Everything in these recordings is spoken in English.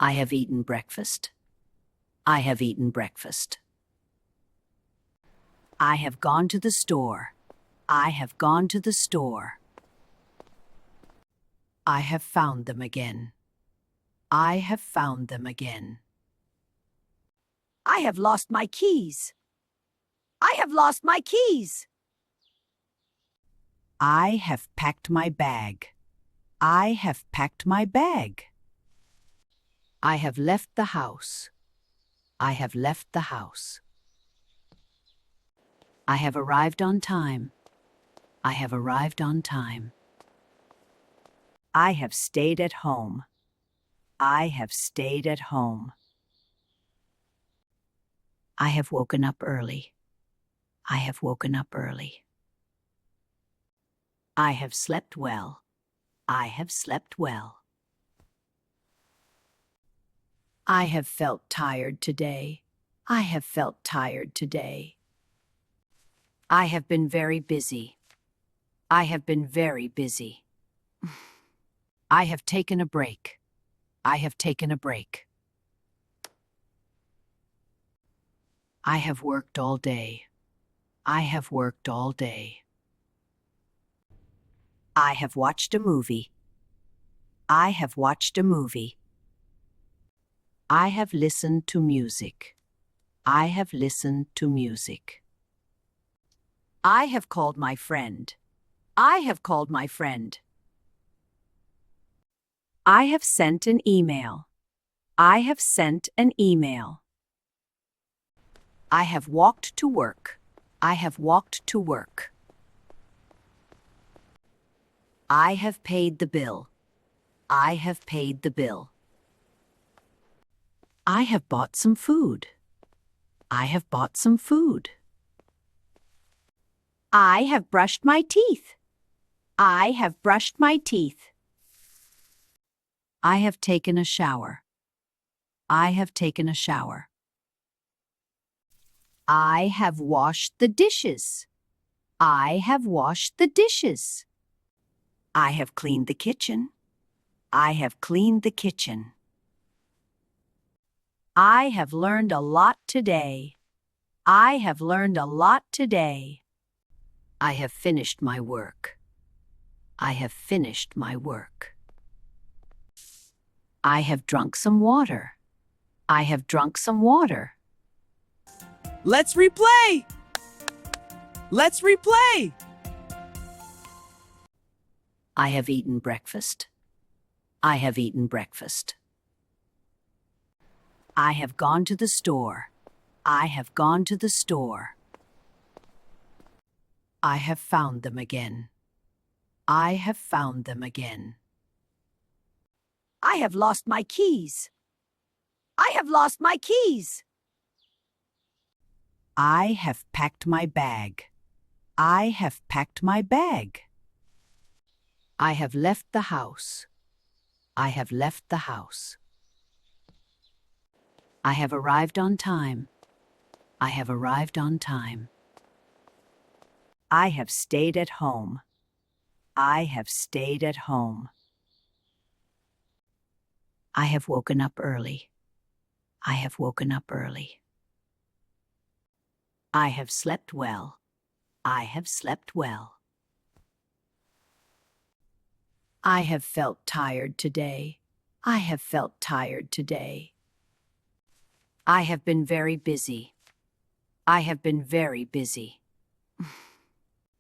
I have eaten breakfast. I have eaten breakfast. I have gone to the store. I have gone to the store. I have found them again. I have found them again. I have lost my keys. I have lost my keys. I have packed my bag. I have packed my bag. I have left the house. I have left the house. I have arrived on time. I have arrived on time. I have stayed at home. I have stayed at home. I have woken up early. I have woken up early. I have slept well. I have slept well. I have felt tired today. I have felt tired today. I have been very busy. I have been very busy. I have taken a break. I have taken a break. I have worked all day. I have worked all day. I have watched a movie. I have watched a movie. I have listened to music. I have listened to music. I have called my friend. I have called my friend. I have sent an email. I have sent an email. I have walked to work. I have walked to work. I have paid the bill. I have paid the bill. I have bought some food. I have bought some food. I have brushed my teeth. I have brushed my teeth. I have taken a shower. I have taken a shower. I have washed the dishes. I have washed the dishes. I have cleaned the kitchen. I have cleaned the kitchen. I have learned a lot today. I have learned a lot today. I have finished my work. I have finished my work. I have drunk some water. I have drunk some water. Let's replay! Let's replay! I have eaten breakfast. I have eaten breakfast. I have gone to the store. I have gone to the store. I have found them again. I have found them again. I have lost my keys. I have lost my keys. I have packed my bag. I have packed my bag. I have left the house. I have left the house. I have arrived on time. I have arrived on time. I have stayed at home. I have stayed at home. I have woken up early. I have woken up early. I have slept well. I have slept well. I have felt tired today. I have felt tired today. I have been very busy. I have been very busy.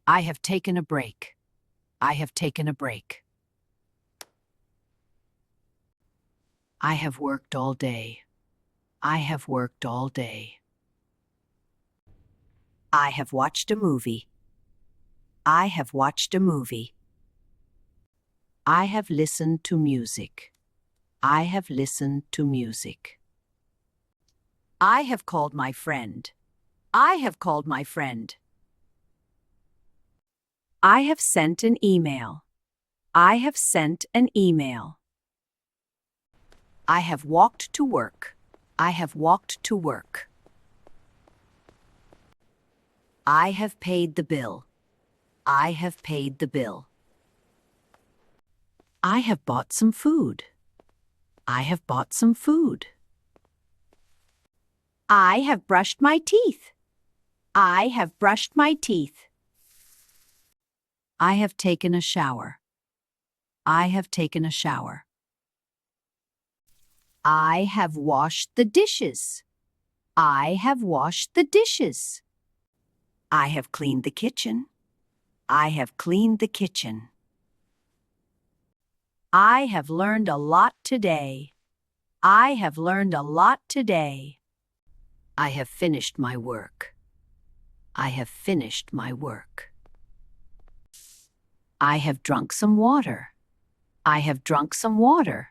I have taken a break. I have taken a break. I have worked all day. I have worked all day. I have watched a movie. I have watched a movie. I have listened to music. I have listened to music. I have called my friend. I have called my friend. I have sent an email. I have sent an email. I have walked to work. I have walked to work. I have paid the bill. I have paid the bill. I have bought some food. I have bought some food. I have brushed my teeth. I have brushed my teeth. I have taken a shower. I have taken a shower. I have washed the dishes. I have washed the dishes. I have cleaned the kitchen. I have cleaned the kitchen. I have learned a lot today. I have learned a lot today. I have finished my work. I have finished my work. I have drunk some water. I have drunk some water.